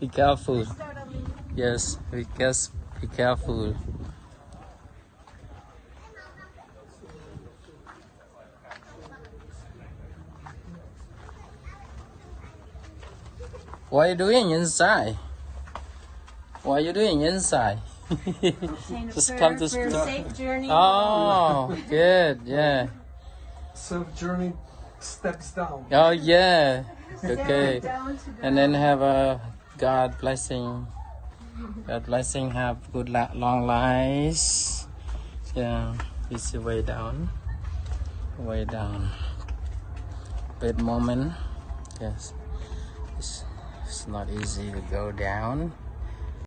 Be careful. Yes, be careful. What are you doing inside? What are you doing inside? Just come to for a safe journey. Oh, good, yeah. Safe journey steps down. Oh, yeah. Okay. And then have a God blessing. God blessing. Have good long lives. Yeah. It's the way down. Way down. Bad moment. Yes. It's not easy to go down.